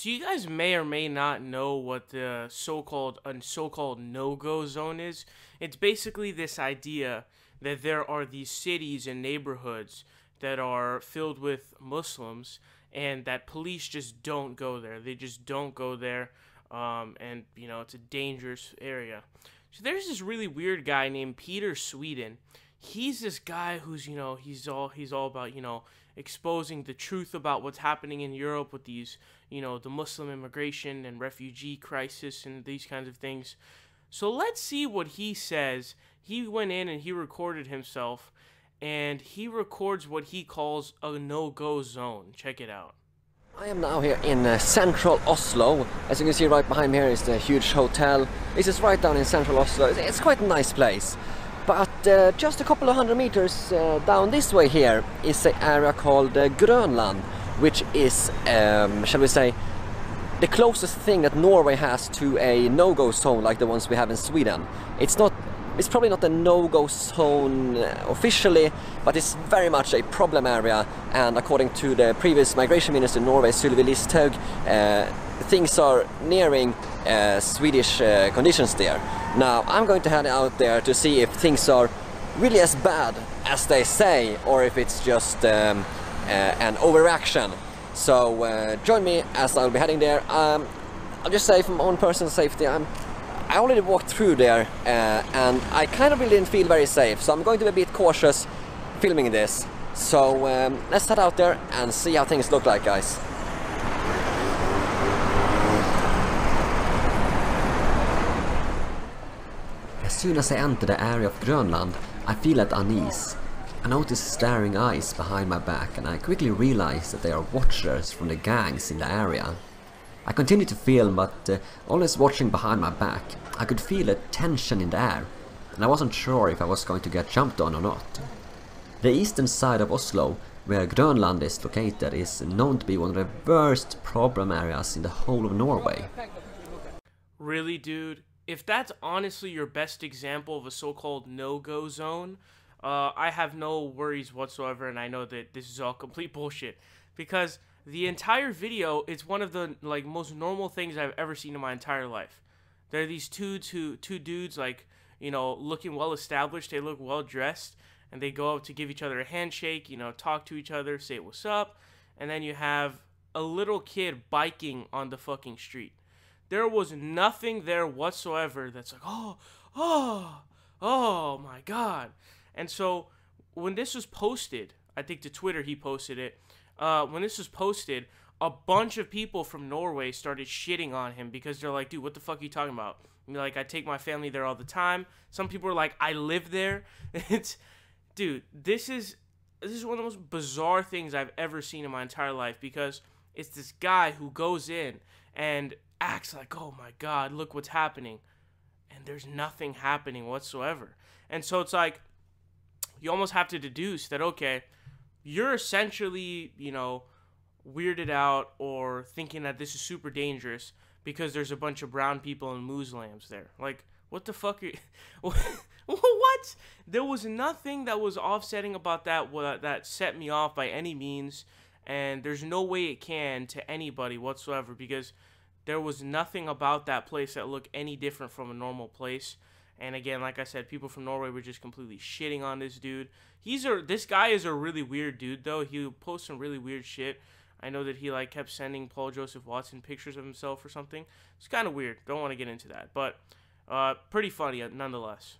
So you guys may or may not know what the so-called no-go zone is. It's basically this idea that there are these cities and neighborhoods that are filled with Muslims, and that police just don't go there. They just don't go there, and it's a dangerous area. So there's this really weird guy named Peter Sweden. He's this guy who's he's all about exposing the truth about what's happening in Europe with these the Muslim immigration and refugee crisis and these kinds of things. So let's see what he says. He went in and he recorded himself, and he records what he calls a no-go zone. Check it out. I am now here in central Oslo. As you can see right behind me here is the huge hotel. This is right down in central Oslo. It's quite a nice place. But just a couple of 100 meters down this way here is an area called Grönland, which is, shall we say, the closest thing that Norway has to a no-go zone like the ones we have in Sweden. It's probably not a no-go zone officially, but it's very much a problem area, and according to the previous migration minister in Norway, Sylvi Listhaug, things are nearing Swedish conditions there. Now I'm going to head out there to see if things are really as bad as they say, or if it's just an overreaction. So join me as I'll be heading there. I'll just say, from my own personal safety, I already walked through there and I kind of really didn't feel very safe, so I'm going to be a bit cautious filming this. So let's head out there and see how things look like, guys. As soon as I enter the area of Grönland, I feel at unease. I notice staring eyes behind my back, and I quickly realize that they are watchers from the gangs in the area. I continue to film, but always watching behind my back, I could feel a tension in the air, and I wasn't sure if I was going to get jumped on or not. The eastern side of Oslo, where Grönland is located, is known to be one of the worst problem areas in the whole of Norway. Really, dude? If that's honestly your best example of a so-called no-go zone, I have no worries whatsoever, and I know that this is all complete bullshit. Because the entire video, it's one of the most normal things I've ever seen in my entire life. There are these two dudes looking well established. They look well dressed, and they go up to give each other a handshake, talk to each other, say what's up, and then you have a little kid biking on the fucking street. There was nothing there whatsoever that's like, oh my god. And so when this was posted, I think to Twitter he posted it. When this was posted, a bunch of people from Norway started shitting on him because they're like, dude, what the fuck are you talking about? And like, I take my family there all the time. Some people are like, I live there. Dude, this is one of the most bizarre things I've ever seen in my entire life, because it's this guy who goes in and acts like, oh my god, look what's happening. And there's nothing happening whatsoever. And so it's like, you almost have to deduce that, okay, you're essentially, weirded out or thinking that this is super dangerous because there's a bunch of brown people and Muslims there. Like, what the fuck are you... What? There was nothing that was offsetting about that that set me off by any means, and there's no way it can to anybody whatsoever, because there was nothing about that place that looked any different from a normal place. And again, like I said, people from Norway were just completely shitting on this dude. This guy is a really weird dude, though. He posts some really weird shit. I know that he kept sending Paul Joseph Watson pictures of himself or something. It's kind of weird. Don't want to get into that, but pretty funny nonetheless.